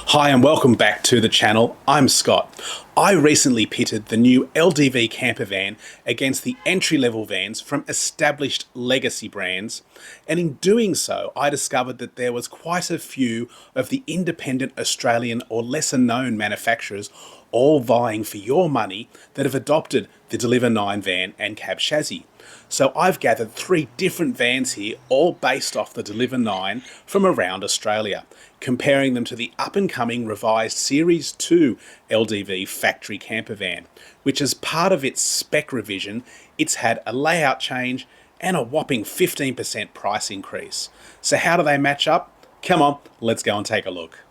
Hi and welcome back to the channel. I'm Scott. I recently pitted the new LDV Campervan against the entry-level vans from established legacy brands, and in doing so I discovered that there was quite a few of the independent Australian or lesser known manufacturers all vying for your money that have adopted the Deliver 9 van and cab chassis. So I've gathered 3 different vans here, all based off the Deliver 9 from around Australia, comparing them to the up-and-coming revised Series 2 LDV Factory Campervan, which as part of its spec revision, it's had a layout change and a whopping 15% price increase. So how do they match up? Come on, let's go and take a look.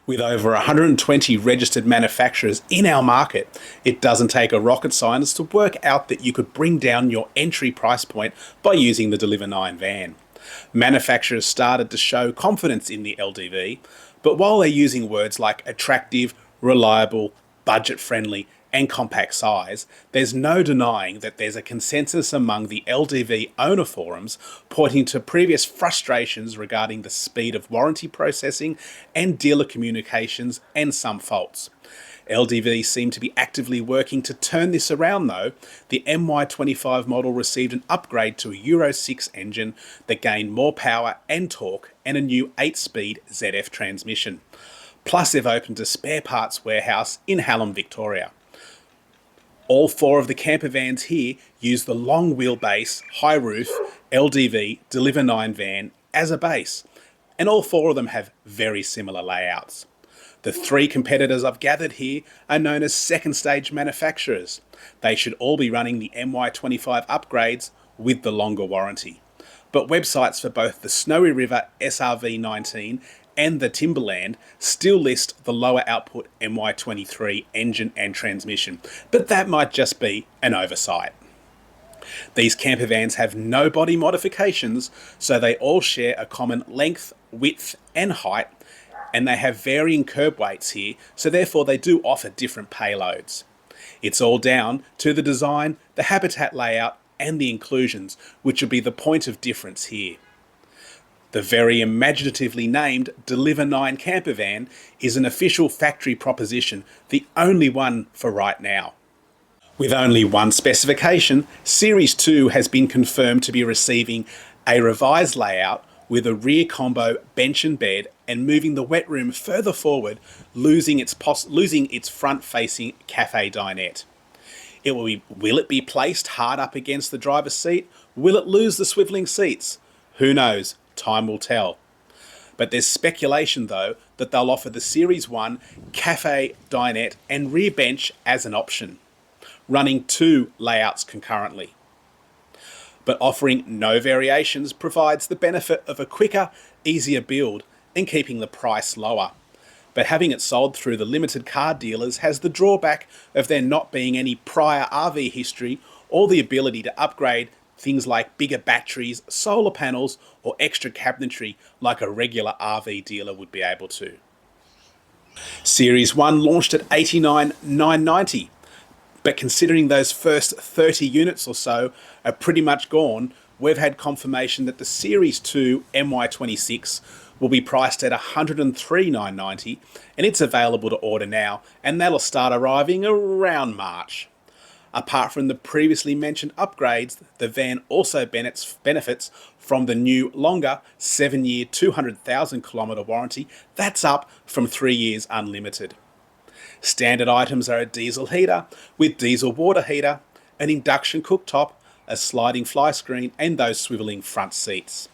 With over 120 registered manufacturers in our market, it doesn't take a rocket scientist to work out that you could bring down your entry price point by using the Deliver 9 van. Manufacturers started to show confidence in the LDV, but while they're using words like attractive, reliable, budget-friendly, and compact size, there's no denying that there's a consensus among the LDV owner forums pointing to previous frustrations regarding the speed of warranty processing and dealer communications and some faults. LDV seem to be actively working to turn this around though. The MY25 model received an upgrade to a Euro 6 engine that gained more power and torque and a new 8-speed ZF transmission. Plus they've opened a spare parts warehouse in Hallam, Victoria. All 4 of the campervans here use the long wheelbase, high roof, LDV Deliver 9 van as a base, and all 4 of them have very similar layouts. The 3 competitors I've gathered here are known as second stage manufacturers. They should all be running the MY25 upgrades with the longer warranty. But websites for both the Stoney River SRV-19 and the Timberland still list the lower output MY23 engine and transmission, but that might just be an oversight. These campervans have no body modifications, so they all share a common length, width and height, and they have varying curb weights here, so therefore they do offer different payloads. It's all down to the design, the habitat layout and the inclusions, which will be the point of difference here. The very imaginatively named Deliver 9 Campervan is an official factory proposition, the only one for right now. With only one specification, Series 2 has been confirmed to be receiving a revised layout with a rear combo bench and bed and moving the wet room further forward, losing its front-facing cafe dinette. Will it be placed hard up against the driver's seat? Will it lose the swivelling seats? Who knows? Time will tell. But there's speculation though that they'll offer the Series 1 cafe dinette and rear bench as an option, running 2 layouts concurrently. But offering no variations provides the benefit of a quicker, easier build and keeping the price lower. But having it sold through the limited car dealers has the drawback of there not being any prior RV history or the ability to upgrade things like bigger batteries, solar panels or extra cabinetry like a regular RV dealer would be able to. Series 1 launched at $89,990, but considering those first 30 units or so are pretty much gone, we've had confirmation that the Series 2 MY26 will be priced at $103,990 and it's available to order now, and that'll start arriving around March. Apart from the previously mentioned upgrades, the van also benefits from the new longer 7-year 200,000 kilometre warranty that's up from 3 years unlimited. Standard items are a diesel heater with diesel water heater, an induction cooktop, a sliding fly screen and those swivelling front seats.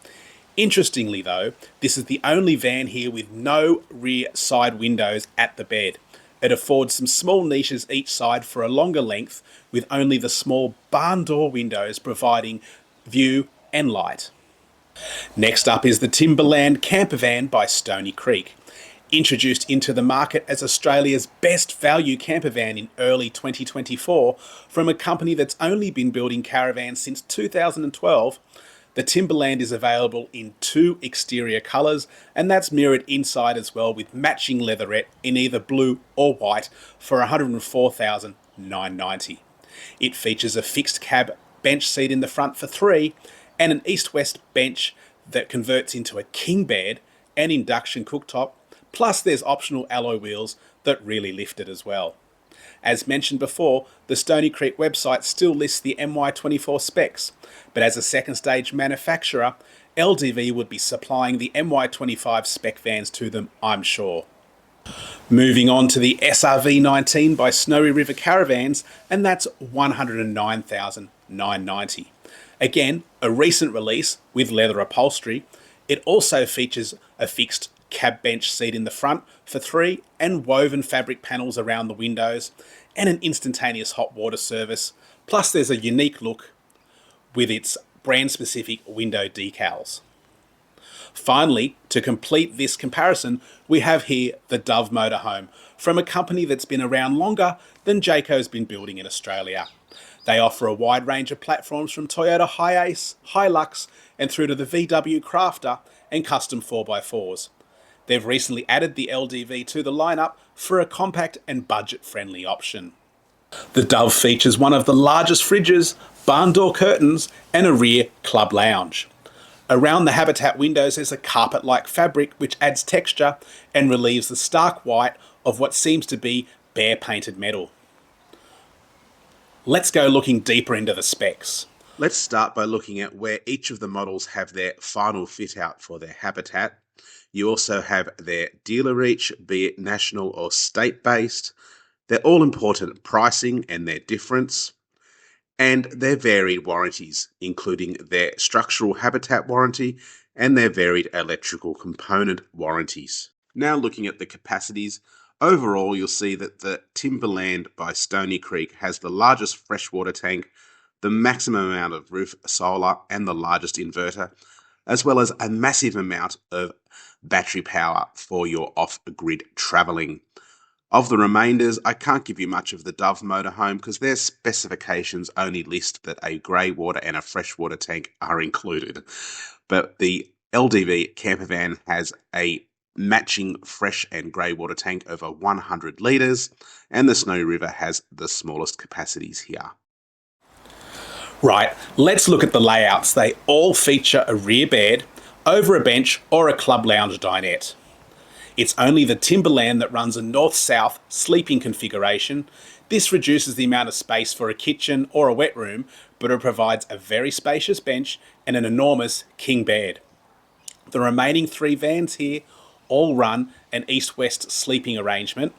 Interestingly though, this is the only van here with no rear side windows at the bed. It affords some small niches each side for a longer length, with only the small barn door windows providing view and light. Next up is the Timberland Campervan by Stoney Creek. Introduced into the market as Australia's best value campervan in early 2024 from a company that's only been building caravans since 2012, the Timberland is available in 2 exterior colours, and that's mirrored inside as well with matching leatherette in either blue or white for $104,990. It features a fixed cab bench seat in the front for 3 and an east-west bench that converts into a king bed and induction cooktop, plus there's optional alloy wheels that really lift it as well. As mentioned before, the Stoney Creek website still lists the MY24 specs, but as a second stage manufacturer, LDV would be supplying the MY25 spec vans to them, I'm sure. Moving on to the SRV-19 by Snowy River Caravans, and that's $109,990. Again, a recent release with leather upholstery. It also features a fixed cab bench seat in the front for 3 and woven fabric panels around the windows and an instantaneous hot water service. Plus there's a unique look with its brand specific window decals. Finally, to complete this comparison, we have here the Dove Motorhome from a company that's been around longer than Jayco's been building in Australia. They offer a wide range of platforms from Toyota Hiace, Hilux and through to the VW Crafter and custom 4x4s. They've recently added the LDV to the lineup for a compact and budget-friendly option. The Dove features one of the largest fridges, barn door curtains and a rear club lounge. Around the habitat windows there's a carpet-like fabric which adds texture and relieves the stark white of what seems to be bare painted metal. Let's go looking deeper into the specs. Let's start by looking at where each of the models have their final fit out for their habitat. You also have their dealer reach, be it national or state-based, their all-important pricing and their difference, and their varied warranties, including their structural habitat warranty and their varied electrical component warranties. Now looking at the capacities, overall you'll see that the Timberland by Stoney Creek has the largest freshwater tank, the maximum amount of roof solar and the largest inverter, as well as a massive amount of battery power for your off-grid travelling. Of the remainders, I can't give you much of the Dove Motorhome because their specifications only list that a grey water and a freshwater tank are included. But the LDV Campervan has a matching fresh and grey water tank over 100 litres, and the Snowy River has the smallest capacities here. Right, let's look at the layouts. They all feature a rear bed, over a bench or a club lounge dinette. It's only the Timberland that runs a north-south sleeping configuration. This reduces the amount of space for a kitchen or a wet room, but it provides a very spacious bench and an enormous king bed. The remaining 3 vans here all run an east-west sleeping arrangement.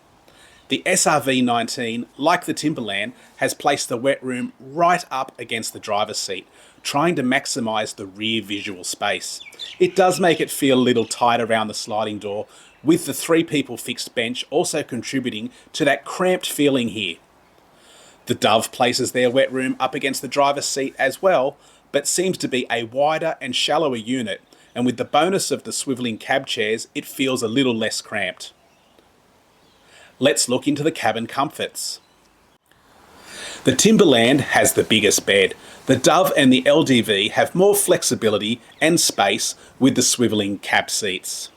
The SRV-19, like the Timberland, has placed the wet room right up against the driver's seat, trying to maximise the rear visual space. It does make it feel a little tight around the sliding door, with the 3 people fixed bench also contributing to that cramped feeling here. The Dove places their wet room up against the driver's seat as well, but seems to be a wider and shallower unit, and with the bonus of the swivelling cab chairs, it feels a little less cramped. Let's look into the cabin comforts. The Timberland has the biggest bed. The Dove and the LDV have more flexibility and space with the swivelling cab seats.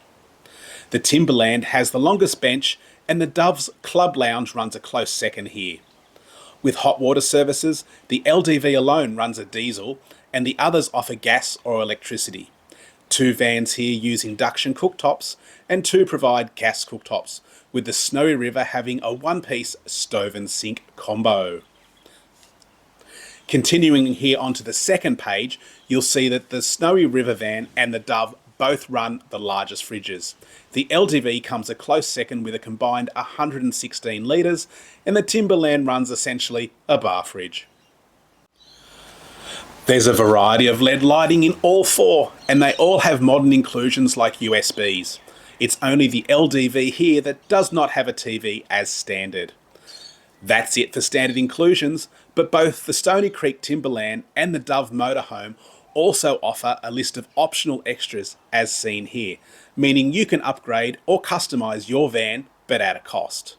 The Timberland has the longest bench and the Dove's club lounge runs a close second here. With hot water services, the LDV alone runs a diesel and the others offer gas or electricity. 2 vans here use induction cooktops and 2 provide gas cooktops, with the Snowy River having a one-piece stove and sink combo. Continuing here onto the second page, you'll see that the Snowy River van and the Dove both run the largest fridges. The LDV comes a close second with a combined 116 litres, and the Timberland runs essentially a bar fridge. There's a variety of LED lighting in all 4, and they all have modern inclusions like USBs. It's only the LDV here that does not have a TV as standard. That's it for standard inclusions, but both the Stoney Creek Timberland and the Dove Motorhome also offer a list of optional extras as seen here, meaning you can upgrade or customise your van but at a cost.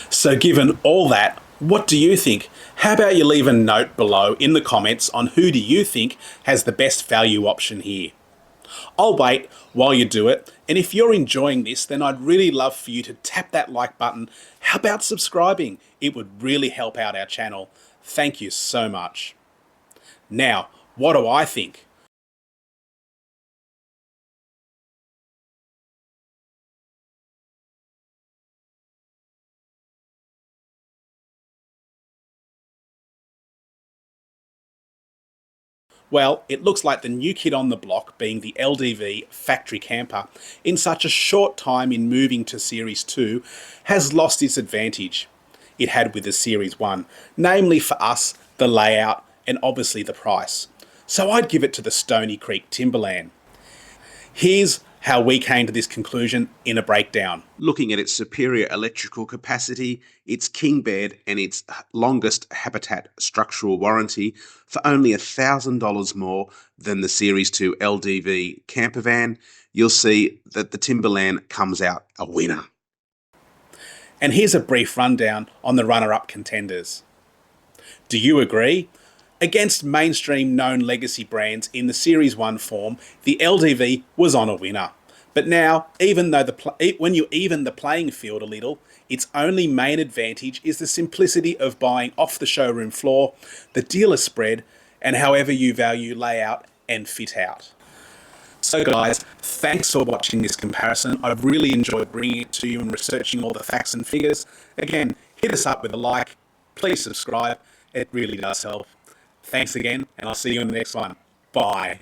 So given all that, what do you think? How about you leave a note below in the comments on who do you think has the best value option here? I'll wait while you do it, and if you're enjoying this, then I'd really love for you to tap that like button. How about subscribing? It would really help out our channel. Thank you so much. Now, What do I think? Well, it looks like the new kid on the block, being the LDV Factory Camper, in such a short time in moving to Series 2, has lost its advantage it had with the Series 1, namely for us, the layout and obviously the price. So I'd give it to the Stoney Creek Timberland. Here's how we came to this conclusion in a breakdown. Looking at its superior electrical capacity, its king bed, and its longest habitat structural warranty for only $1,000 more than the Series 2 LDV Campervan, you'll see that the Timberland comes out a winner. And here's a brief rundown on the runner-up contenders. Do you agree? Against mainstream known legacy brands in the Series 1 form, the LDV was on a winner. But now, even though when you even the playing field a little, its only main advantage is the simplicity of buying off the showroom floor, the dealer spread, and however you value layout and fit out. So guys, thanks for watching this comparison. I've really enjoyed bringing it to you and researching all the facts and figures. Again, hit us up with a like, please subscribe, it really does help. Thanks again, and I'll see you in the next one. Bye.